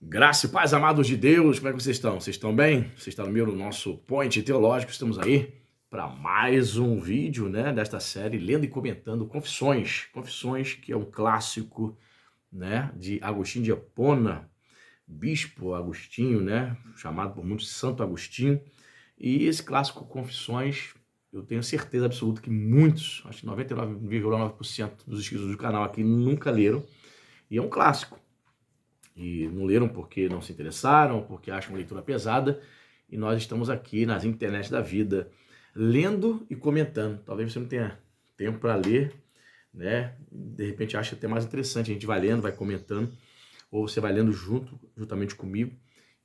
Graça e paz, amados de Deus, como é que vocês estão? Vocês estão bem? Vocês estão no meu, no nosso Point Teológico, estamos aí para mais um vídeo, né, desta série, lendo e comentando Confissões. Confissões, que é um clássico, né, de Agostinho de Hipona, Bispo Agostinho, né, chamado por muitos Santo Agostinho. E esse clássico Confissões, eu tenho certeza absoluta que muitos, acho que 99,9% dos inscritos do canal aqui nunca leram, e é um clássico. E não leram porque não se interessaram, porque acham uma leitura pesada, e nós estamos aqui nas internet da vida, lendo e comentando. Talvez você não tenha tempo para ler, né? De repente acha até mais interessante, a gente vai lendo, vai comentando, ou você vai lendo juntamente comigo,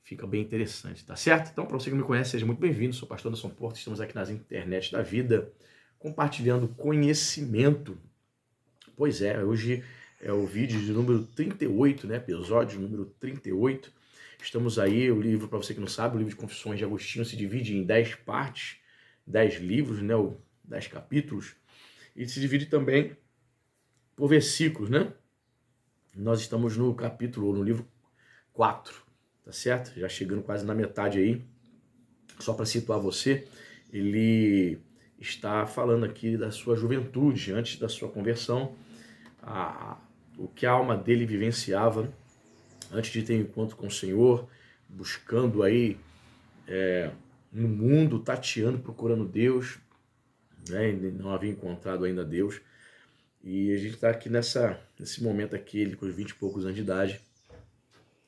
fica bem interessante, tá certo? Então, para você que não me conhece, seja muito bem-vindo, sou o pastor Anderson Porto, estamos aqui nas internet da vida, compartilhando conhecimento. Pois é, hoje é o vídeo de número 38, né? Episódio número 38. Estamos aí, o livro, para você que não sabe, o livro de Confissões de Agostinho se divide em 10 partes, 10 livros, né? 10 capítulos, e se divide também por versículos, né? Nós estamos no capítulo, no livro 4, tá certo? Já chegando quase na metade aí. Só para situar você, ele está falando aqui da sua juventude, antes da sua conversão, o que a alma dele vivenciava antes de ter um encontro com o Senhor, buscando aí no mundo, tateando, procurando Deus, né? Ele não havia encontrado ainda Deus. E a gente está aqui nesse momento aqui, ele com os 20 e poucos anos de idade,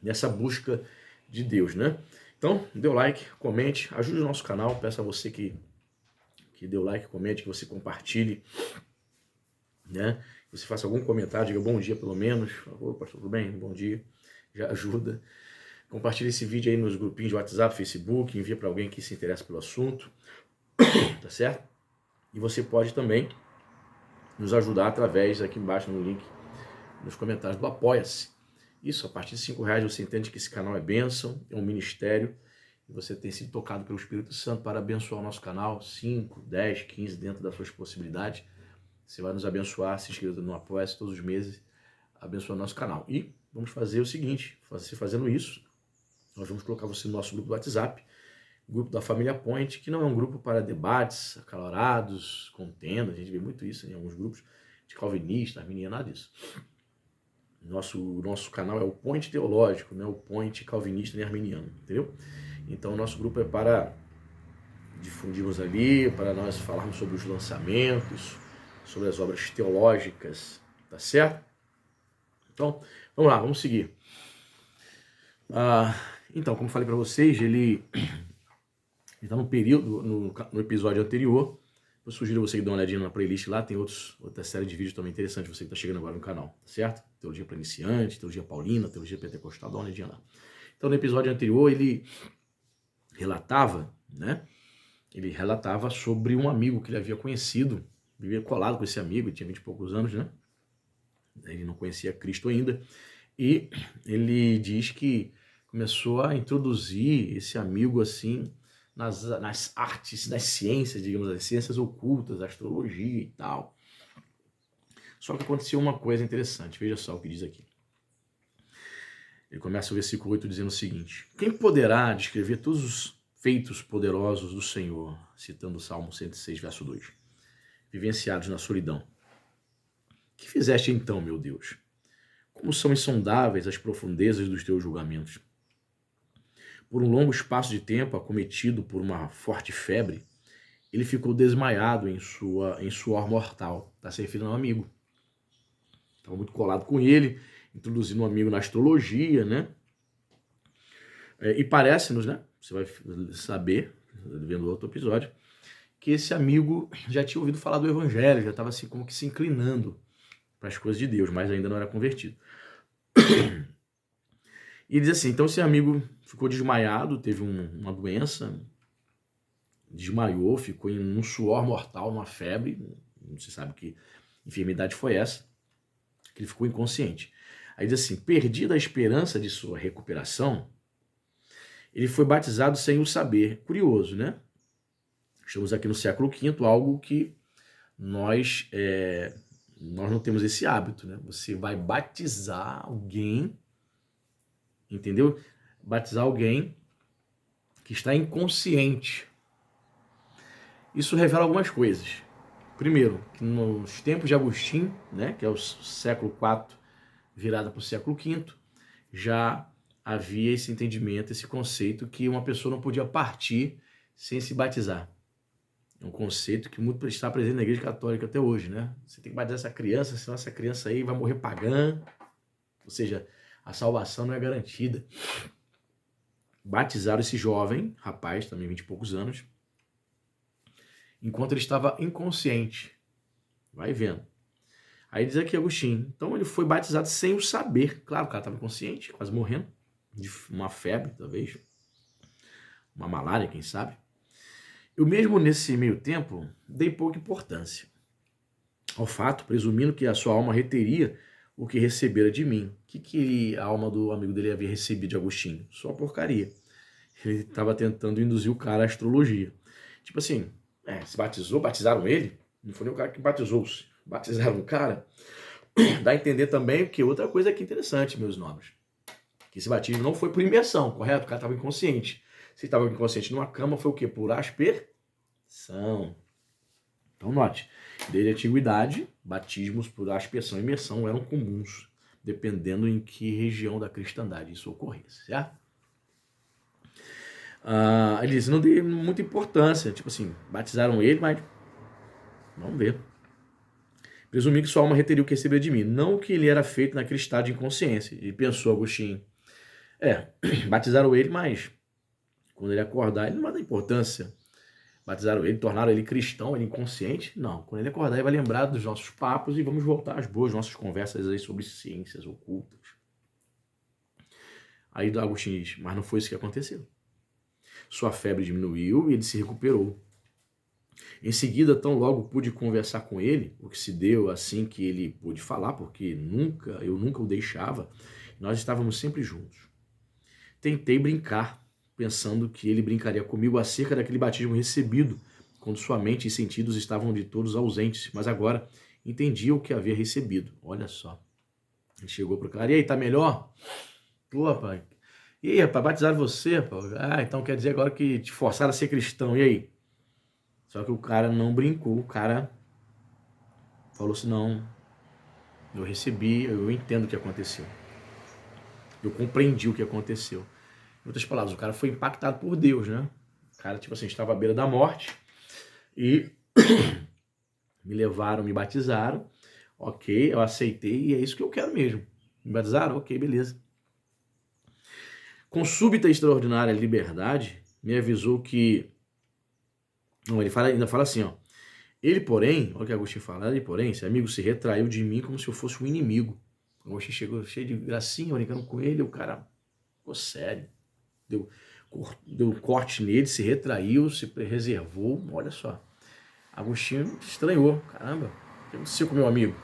nessa busca de Deus, né? Então, dê o like, comente, ajude o nosso canal, peço a você que dê o like, comente, que você compartilhe, né? Que você faça algum comentário, diga bom dia pelo menos. Ô, pastor, tudo bem? Bom dia. Já ajuda. Compartilhe esse vídeo aí nos grupinhos de WhatsApp, Facebook, envia para alguém que se interessa pelo assunto, tá certo? E você pode também nos ajudar através, aqui embaixo no link, nos comentários do Apoia-se. Isso, a partir de R$5 você entende que esse canal é bênção, é um ministério, e você tem sido tocado pelo Espírito Santo para abençoar o nosso canal, 5, 10, 15, dentro das suas possibilidades. Você vai nos abençoar, se inscrevendo no Apoia-se todos os meses, abençoar o nosso canal. E vamos fazer o seguinte, você fazendo isso, nós vamos colocar você no nosso grupo do WhatsApp, grupo da Família Point, que não é um grupo para debates acalorados, contendas, a gente vê muito isso em alguns grupos de calvinistas, arminianos, nada disso. Nosso canal é o Point Teológico, não é o Point Calvinista nem Arminiano, entendeu? Então, o nosso grupo é para difundirmos ali, para nós falarmos sobre os lançamentos, sobre as obras teológicas, tá certo? Então, vamos lá, vamos seguir. Então, como falei para vocês, ele está no período, no episódio anterior. Eu sugiro você que dê uma olhadinha na playlist lá, tem outra série de vídeos também interessante, você que está chegando agora no canal, tá certo? Teologia para iniciante, teologia paulina, teologia pentecostal, dá uma olhadinha lá. Então, no episódio anterior, ele relatava, né? Ele relatava sobre um amigo que ele havia conhecido, vivia colado com esse amigo, ele tinha 20 e poucos anos, né? Ele não conhecia Cristo ainda, e ele diz que começou a introduzir esse amigo assim nas artes, nas ciências, digamos assim, ciências ocultas, astrologia e tal. Só que aconteceu uma coisa interessante, veja só o que diz aqui. Ele começa o versículo 8 dizendo o seguinte: quem poderá descrever todos os feitos poderosos do Senhor, citando o Salmo 106, verso 2, vivenciados na solidão? Que fizeste então, meu Deus? Como são insondáveis as profundezas dos teus julgamentos. Por um longo espaço de tempo, acometido por uma forte febre, ele ficou desmaiado em suor mortal. Está se referindo a um amigo. Estava muito colado com ele, introduzindo um amigo na astrologia, né? E parece-nos, né? Você vai saber, vendo outro episódio, que esse amigo já tinha ouvido falar do evangelho, já estava assim como que se inclinando para as coisas de Deus, mas ainda não era convertido. E diz assim, então esse amigo ficou desmaiado, teve uma doença, desmaiou, ficou em um suor mortal, uma febre, não se sabe que enfermidade foi essa, que ele ficou inconsciente. Aí diz assim, perdida a esperança de sua recuperação, ele foi batizado sem o saber. Curioso, né? Estamos aqui no século V, algo que nós não temos esse hábito, né? Você vai batizar alguém entendeu? Batizar alguém que está inconsciente. Isso revela algumas coisas. Primeiro, que nos tempos de Agostinho, né, que é o século IV, virada para o século V, já havia esse entendimento, esse conceito que uma pessoa não podia partir sem se batizar. É um conceito que muito está presente na Igreja Católica até hoje, né? Você tem que batizar essa criança, senão essa criança aí vai morrer pagã. Ou seja, a salvação não é garantida. Batizaram esse jovem, rapaz, também 20 e poucos anos, enquanto ele estava inconsciente. Vai vendo. Aí diz aqui Agostinho, então ele foi batizado sem o saber. Claro, o cara estava inconsciente, quase morrendo, de uma febre, talvez, uma malária, quem sabe. Eu mesmo nesse meio tempo dei pouca importância ao fato, presumindo que a sua alma reteria o que recebera de mim. O que a alma do amigo dele havia recebido de Agostinho? Só porcaria. Ele estava tentando induzir o cara à astrologia. Tipo assim, se batizou, batizaram ele, não foi nem o cara que batizou-se, batizaram o cara. Dá a entender também que outra coisa aqui interessante, meus nobres, que esse batismo não foi por imersão, correto? O cara estava inconsciente. Se estava inconsciente numa cama, foi o quê? Por aspersão. Então note, desde a antiguidade, batismos por aspersão e imersão eram comuns, dependendo em que região da cristandade isso ocorresse, certo? Ele disse, não dei muita importância, tipo assim, batizaram ele, mas vamos ver. Presumi que sua alma reteria o que recebeu de mim, não o que ele era feito naquele estado de inconsciência. Ele pensou, Agostinho, batizaram ele, mas quando ele acordar, ele não vai dar importância. Batizaram ele, tornaram ele cristão, ele inconsciente? Não. Quando ele acordar, ele vai lembrar dos nossos papos e vamos voltar às boas nossas conversas aí sobre ciências ocultas. Aí Agostinho diz, mas não foi isso que aconteceu. Sua febre diminuiu e ele se recuperou. Em seguida, tão logo pude conversar com ele, o que se deu assim que ele pôde falar, porque eu nunca o deixava, nós estávamos sempre juntos. Tentei brincar, pensando que ele brincaria comigo acerca daquele batismo recebido, quando sua mente e sentidos estavam de todos ausentes, mas agora entendia o que havia recebido. Olha só. Ele chegou pro cara, e aí, tá melhor? Pô, pai. E aí, rapaz, batizaram você, pô? Então quer dizer agora que te forçaram a ser cristão, e aí? Só que o cara não brincou, o cara falou assim, não, eu recebi, eu entendo o que aconteceu. Eu compreendi o que aconteceu. Em outras palavras, o cara foi impactado por Deus, né? O cara, tipo assim, estava à beira da morte e me levaram, me batizaram. Ok, eu aceitei e é isso que eu quero mesmo. Me batizaram? Ok, beleza. Com súbita e extraordinária liberdade, me avisou que... Não, ele ainda fala assim, ó. Ele, porém, olha o que Agostinho fala, ele, porém, esse amigo se retraiu de mim como se eu fosse um inimigo. Agostinho chegou cheio de gracinha, brincando com ele, o cara ficou sério. Deu um corte nele, se retraiu, se reservou, olha só. Agostinho estranhou, caramba, o que aconteceu com meu amigo?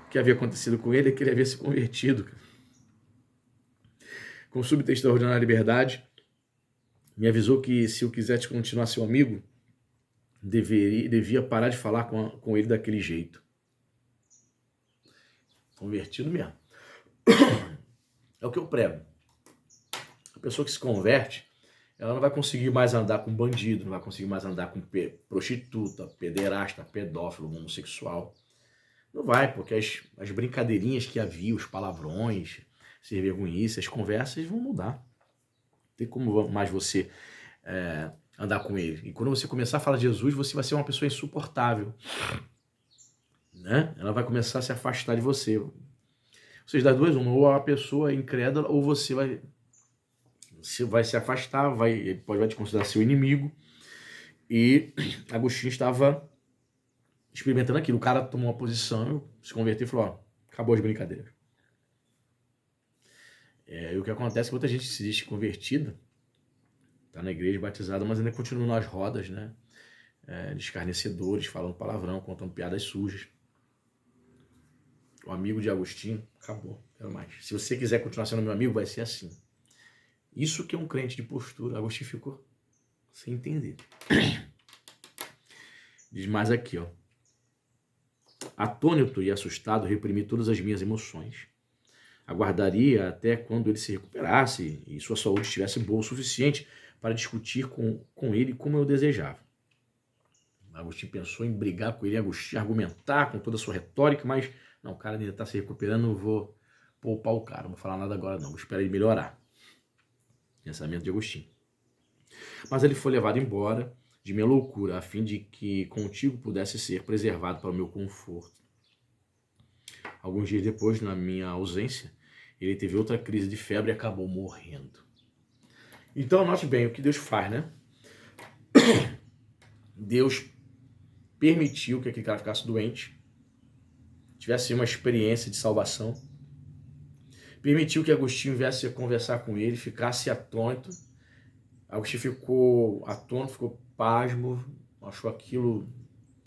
O que havia acontecido com ele é que ele havia se convertido. Com súbita e extraordinária liberdade, me avisou que se eu quisesse continuar seu amigo, devia parar de falar com ele daquele jeito. Convertido mesmo. É o que eu prego. A pessoa que se converte, ela não vai conseguir mais andar com bandido, não vai conseguir mais andar com prostituta, pederasta, pedófilo, homossexual. Não vai, porque as brincadeirinhas que havia, os palavrões, ser vergonhice, as conversas vão mudar. Não tem como mais você andar com ele. E quando você começar a falar de Jesus, você vai ser uma pessoa insuportável. Né? Ela vai começar a se afastar de você. Ou seja, das duas, uma, ou a pessoa é incrédula, ou você vai se afastar, ele vai te considerar seu inimigo. E Agostinho estava experimentando aquilo. O cara tomou uma posição, se converteu e falou, ó, acabou as brincadeiras. E o que acontece é que muita gente se diz convertida, tá na igreja, batizada, mas ainda continua nas rodas, né? De escarnecedores, falando palavrão, contando piadas sujas. O amigo de Agostinho, acabou, quero mais. Se você quiser continuar sendo meu amigo, vai ser assim. Isso que é um crente de postura. Agostinho ficou sem entender. Diz mais aqui, ó. Atônito e assustado, reprimi todas as minhas emoções. Aguardaria até quando ele se recuperasse e sua saúde estivesse boa o suficiente para discutir com ele como eu desejava. Agostinho pensou em brigar com ele, argumentar com toda a sua retórica, mas não, o cara ainda está se recuperando, não vou poupar o cara, não vou falar nada agora não, vou esperar ele melhorar. Pensamento de Agostinho. Mas ele foi levado embora de minha loucura, a fim de que contigo pudesse ser preservado para o meu conforto. Alguns dias depois, na minha ausência, ele teve outra crise de febre e acabou morrendo. Então, note bem o que Deus faz, né? Deus permitiu que aquele cara ficasse doente, tivesse uma experiência de salvação, permitiu que Agostinho viesse a conversar com ele, ficasse atônito. Agostinho ficou atônito, ficou pasmo, achou aquilo,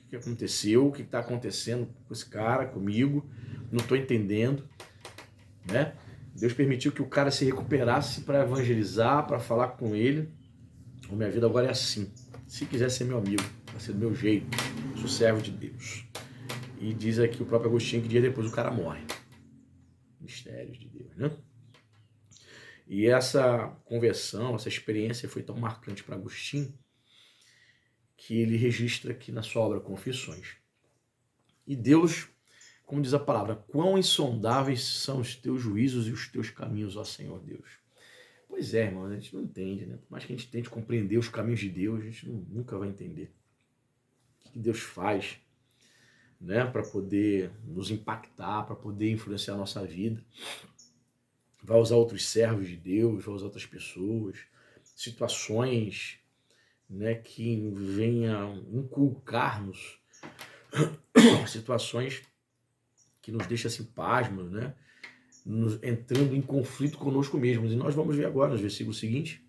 o que aconteceu, o que está acontecendo com esse cara, comigo, não estou entendendo, né? Deus permitiu que o cara se recuperasse para evangelizar, para falar com ele. A minha vida agora é assim. Se quiser ser meu amigo, vai ser do meu jeito. Sou servo de Deus. E diz aqui o próprio Agostinho que dia depois o cara morre. Mistérios de Deus, né? E essa conversão, essa experiência foi tão marcante para Agostinho que ele registra aqui na sua obra Confissões. E Deus, como diz a palavra, quão insondáveis são os teus juízos e os teus caminhos, ó Senhor Deus. Pois é, irmão, a gente não entende, né? Por mais que a gente tente compreender os caminhos de Deus, a gente nunca vai entender o que Deus faz, né? Para poder nos impactar, para poder influenciar a nossa vida. Vai usar outros servos de Deus, vai usar outras pessoas, situações, né, que venham inculcar-nos situações que nos deixam assim pasmos, né, entrando em conflito conosco mesmos. E nós vamos ver agora nos versículos seguintes.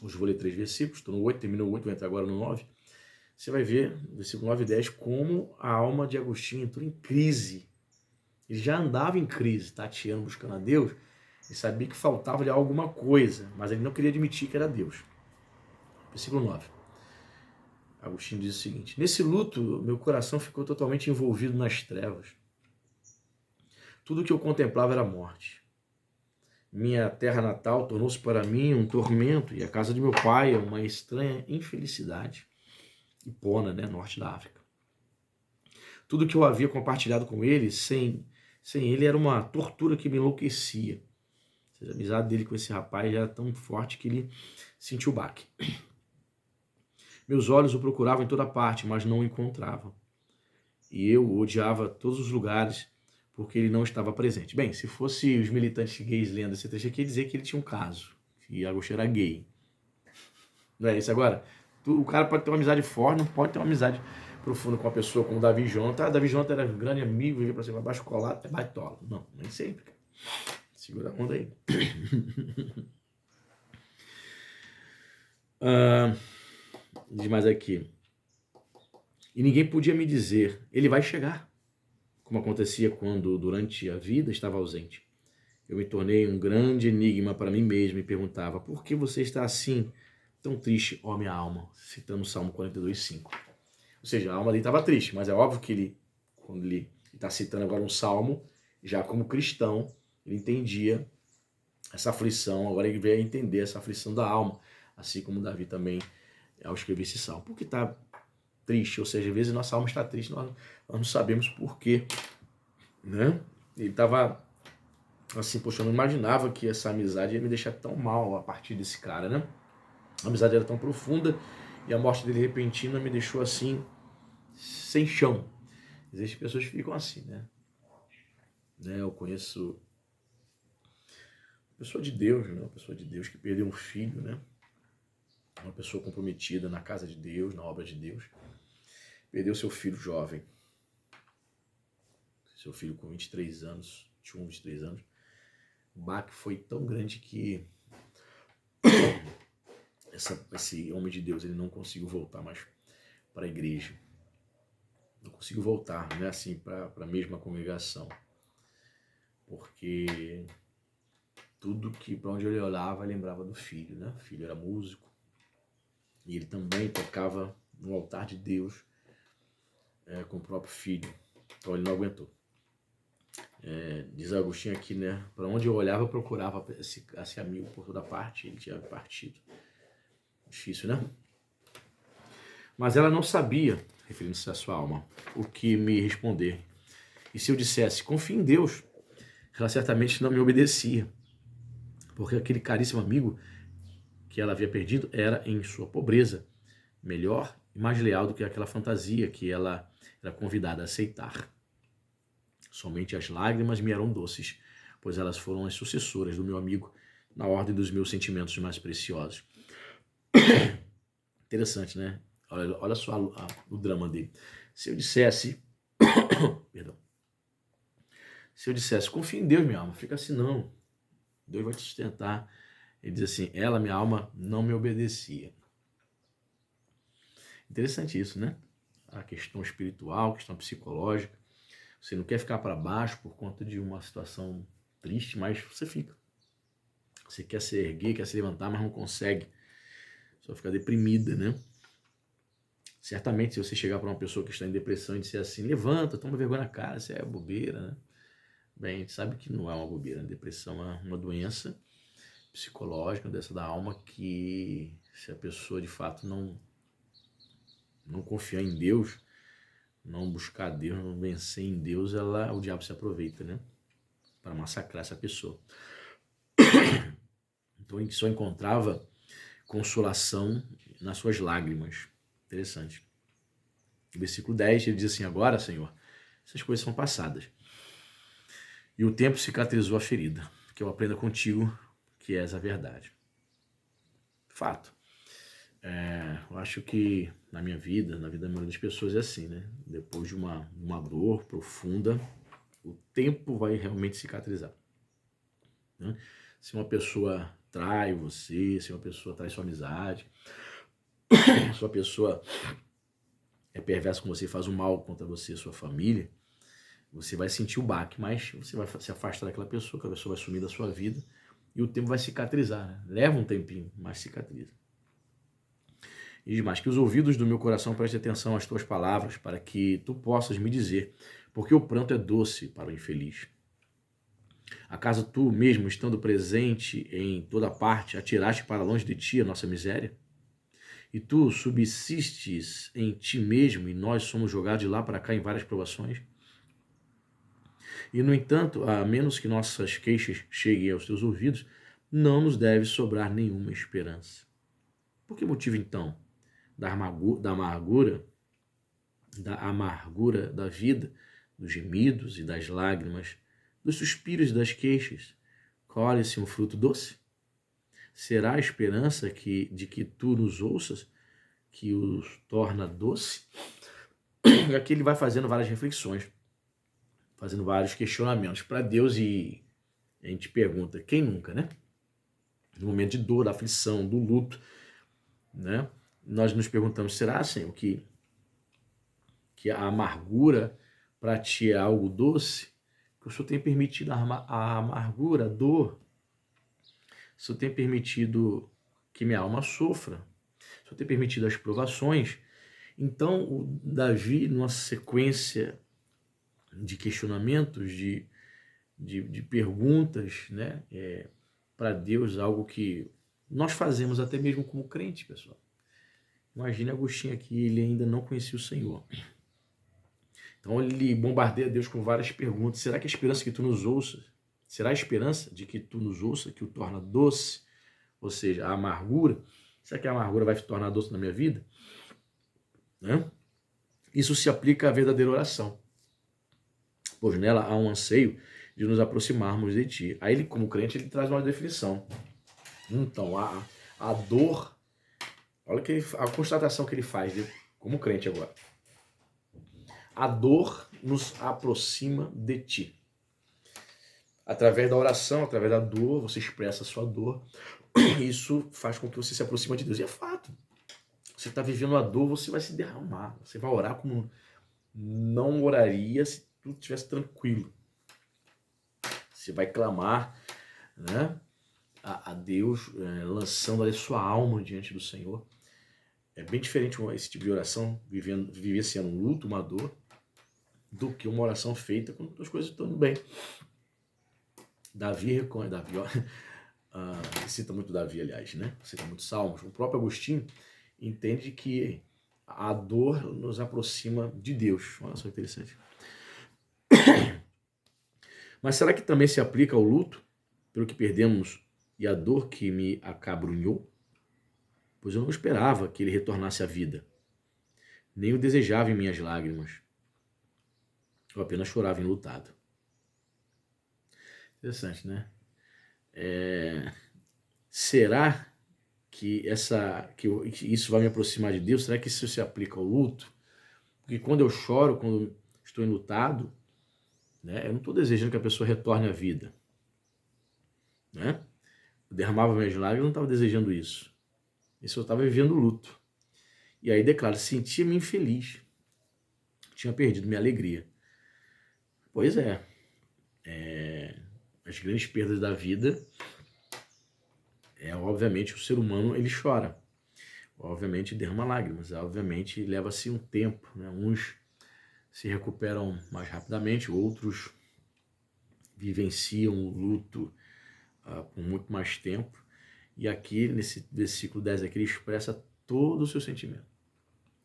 Hoje vou ler 3 versículos, estou no 8, terminou o 8, vou entrar agora no 9. Você vai ver, no versículo 9 e 10, como a alma de Agostinho entrou em crise. Ele já andava em crise, tateando, buscando a Deus. Ele sabia que faltava-lhe alguma coisa, mas ele não queria admitir que era Deus. Versículo 9. Agostinho diz o seguinte: nesse luto, meu coração ficou totalmente envolvido nas trevas. Tudo o que eu contemplava era morte. Minha terra natal tornou-se para mim um tormento e a casa de meu pai é uma estranha infelicidade. Hipona, né, norte da África. Tudo que eu havia compartilhado com ele, sem ele, era uma tortura que me enlouquecia. Ou seja, a amizade dele com esse rapaz já era tão forte que ele sentiu o baque. Meus olhos o procuravam em toda parte, mas não o encontravam. E eu o odiava todos os lugares porque ele não estava presente. Bem, se fosse os militantes gays lendo esse trecho aqui, ia dizer que ele tinha um caso, que Agostinho era gay. Não é isso agora? O cara pode ter uma amizade forte, não pode ter uma amizade profunda com uma pessoa como Davi Jonathan. Davi Jonathan era um grande amigo, vivia pra cima, pra baixo, colado, é baitola. Não, nem sempre, cara. Segura a onda aí. Diz mais aqui. E ninguém podia me dizer, ele vai chegar, como acontecia quando, durante a vida, estava ausente. Eu me tornei um grande enigma para mim mesmo e perguntava, por que você está assim, tão triste, ó minha alma? Citando o Salmo 42:5. Ou seja, a alma dele estava triste, mas é óbvio que ele, quando ele está citando agora um salmo, já como cristão, ele entendia essa aflição, agora ele veio a entender essa aflição da alma, assim como Davi também, ao escrever esse salmo. Por que está triste? Ou seja, às vezes nossa alma está triste, nós não sabemos por quê, né? Ele estava assim, poxa, eu não imaginava que essa amizade ia me deixar tão mal a partir desse cara, né? A amizade era tão profunda e a morte dele repentina me deixou assim, sem chão. Existem pessoas que ficam assim, né? Eu conheço uma pessoa de Deus, né? Uma pessoa de Deus que perdeu um filho, né? Uma pessoa comprometida na casa de Deus, na obra de Deus. Perdeu seu filho jovem. Seu filho com 23 anos, 21, 23 anos. O baque foi tão grande que esse homem de Deus ele não conseguiu voltar mais para a igreja. Não conseguiu voltar, né, assim, para a mesma congregação. Porque tudo que para onde ele olhava lembrava do filho, né? O filho era músico. E ele também tocava no altar de Deus com o próprio filho. Então ele não aguentou. Diz Agostinho aqui, né? Para onde eu olhava, eu procurava esse amigo por toda parte, ele tinha partido. Difícil, né? Mas ela não sabia, referindo-se à sua alma, o que me responder. E se eu dissesse, confie em Deus, ela certamente não me obedecia, porque aquele caríssimo amigo que ela havia perdido era, em sua pobreza, melhor e mais leal do que aquela fantasia que ela era convidada a aceitar. Somente as lágrimas me eram doces, pois elas foram as sucessoras do meu amigo na ordem dos meus sentimentos mais preciosos. Interessante, né? Olha só o drama dele. Se eu dissesse, perdão, se eu dissesse, confia em Deus, minha alma, fica assim, não, Deus vai te sustentar. Ele diz assim, ela, minha alma, não me obedecia. Interessante isso, né? A questão espiritual, a questão psicológica. Você não quer ficar para baixo por conta de uma situação triste, mas você fica. Você quer se erguer, quer se levantar, mas não consegue. Só fica deprimida, né? Certamente, se você chegar para uma pessoa que está em depressão e disser assim, levanta, toma vergonha na cara, isso é bobeira, né? Bem, a gente sabe que não é uma bobeira. A depressão é uma doença psicológica, uma doença da alma, que se a pessoa de fato não confiar em Deus, não buscar Deus, não vencer em Deus, o diabo se aproveita, né? Para massacrar essa pessoa. Então, ele só encontrava consolação nas suas lágrimas. Interessante. No versículo 10, ele diz assim, agora, Senhor, essas coisas são passadas. E o tempo cicatrizou a ferida, que eu aprenda contigo, que és a verdade. Fato. Eu acho que na minha vida, na vida da maioria das pessoas é assim, né? Depois de uma dor profunda, o tempo vai realmente cicatrizar. Né? Se uma pessoa trai você, se uma pessoa trai sua amizade, se uma pessoa é perversa com você, faz um mal contra você e sua família, você vai sentir o baque, mas você vai se afastar daquela pessoa, que a pessoa vai sumir da sua vida e o tempo vai cicatrizar. Né? Leva um tempinho, mas cicatriza. E diz mais, que os ouvidos do meu coração prestem atenção às tuas palavras, para que tu possas me dizer, porque o pranto é doce para o infeliz. Acaso tu mesmo, estando presente em toda parte, atiraste para longe de ti a nossa miséria? E tu subsistes em ti mesmo, e nós somos jogados de lá para cá em várias provações? E, no entanto, a menos que nossas queixas cheguem aos teus ouvidos, não nos deve sobrar nenhuma esperança. Por que motivo, então, da amargura da vida, dos gemidos e das lágrimas, dos suspiros e das queixas, colhe-se um fruto doce? Será a esperança de que tu nos ouças que os torna doce? E aqui ele vai fazendo várias reflexões, fazendo vários questionamentos para Deus, e a gente pergunta, quem nunca, né? No momento de dor, da aflição, do luto, né? Nós nos perguntamos, será, Senhor, que a amargura para ti é algo doce? Que o Senhor tem permitido a amargura, a dor? O Senhor tem permitido que minha alma sofra? O Senhor tem permitido as provações? Então, o Davi, numa sequência de questionamentos, de perguntas, né, para Deus, algo que nós fazemos até mesmo como crente, pessoal. Imagine Agostinho aqui, ele ainda não conhecia o Senhor. Então ele bombardeia Deus com várias perguntas. Será que a esperança que tu nos ouças, será a esperança de que tu nos ouça que o torna doce? Ou seja, a amargura, será que a amargura vai se tornar doce na minha vida? Né? Isso se aplica à verdadeira oração, pois nela há um anseio de nos aproximarmos de ti. Aí ele, como crente, ele traz uma definição. Então, a dor, olha a constatação que ele faz, como crente agora. A dor nos aproxima de ti. Através da oração, através da dor, você expressa a sua dor. Isso faz com que você se aproxime de Deus. E é fato. Você está vivendo a dor, você vai se derramar. Você vai orar como não oraria se tudo estivesse tranquilo. Você vai clamar, né, a Deus, lançando a sua alma diante do Senhor. É bem diferente esse tipo de oração, vivenciando um luto, uma dor, do que uma oração feita quando as coisas estão indo bem. Davi, ó, cita muito Davi, aliás, né? Cita muito Salmos. O próprio Agostinho entende que a dor nos aproxima de Deus. Olha só que interessante. Mas será que também se aplica ao luto pelo que perdemos e a dor que me acabrunhou? Pois eu não esperava que ele retornasse à vida, nem o desejava em minhas lágrimas. Eu apenas chorava enlutado. Interessante, né? Será que isso vai me aproximar de Deus? Será que isso se aplica ao luto? Porque quando eu choro, quando estou enlutado, né, eu não estou desejando que a pessoa retorne à vida. Né? Eu derramava minhas lágrimas, eu não estava desejando isso. Isso eu estava vivendo luto. E aí declaro, sentia-me infeliz. Tinha perdido minha alegria. Pois é. As grandes perdas da vida, obviamente, o ser humano, ele chora. Obviamente, derrama lágrimas. Obviamente, leva-se um tempo. Né? Uns se recuperam mais rapidamente, outros vivenciam o luto por muito mais tempo. E aqui, nesse versículo 10, aqui, ele expressa todo o seu sentimento.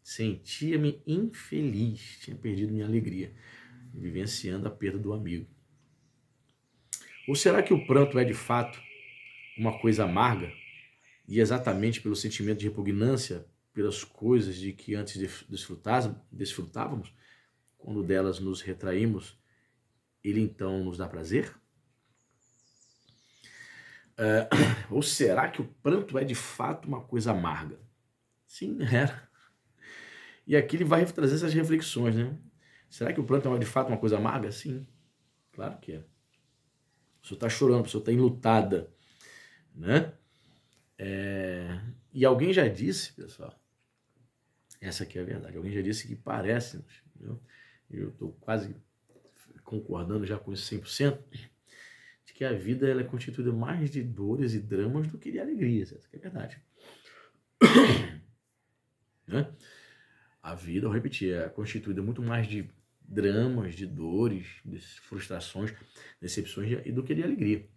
Sentia-me infeliz, tinha perdido minha alegria, vivenciando a perda do amigo. Ou será que o pranto é de fato uma coisa amarga e exatamente pelo sentimento de repugnância pelas coisas de que antes desfrutávamos, quando delas nos retraímos, ele então nos dá prazer? Ou será que o pranto é de fato uma coisa amarga? Sim, era. E aqui ele vai trazer essas reflexões, né? Será que o pranto é de fato uma coisa amarga? Sim, claro que é. A pessoa está chorando, a pessoa está enlutada, né? E alguém já disse, pessoal, essa aqui é a verdade, alguém já disse que parece, eu estou quase concordando já com isso 100%, de que a vida ela é constituída mais de dores e dramas do que de alegrias, essa que é a verdade. Né? A vida, eu repetir, é constituída muito mais de dramas, de dores, de frustrações, decepções do que de alegria.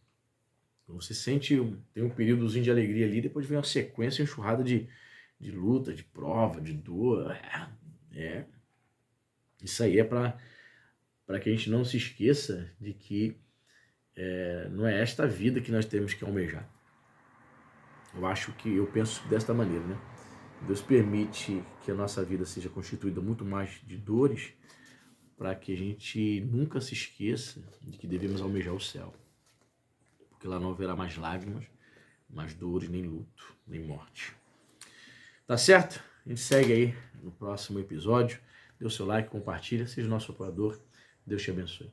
Então você sente, tem um períodozinho de alegria ali, depois vem uma sequência enxurrada de luta, de prova, de dor. Isso aí é para que a gente não se esqueça de que não é esta vida que nós temos que almejar. Eu penso desta maneira, né? Deus permite que a nossa vida seja constituída muito mais de dores para que a gente nunca se esqueça de que devemos almejar o céu. Porque lá não haverá mais lágrimas, mais dores, nem luto, nem morte. Tá certo? A gente segue aí no próximo episódio. Dê o seu like, compartilha, seja nosso apoiador. Deus te abençoe.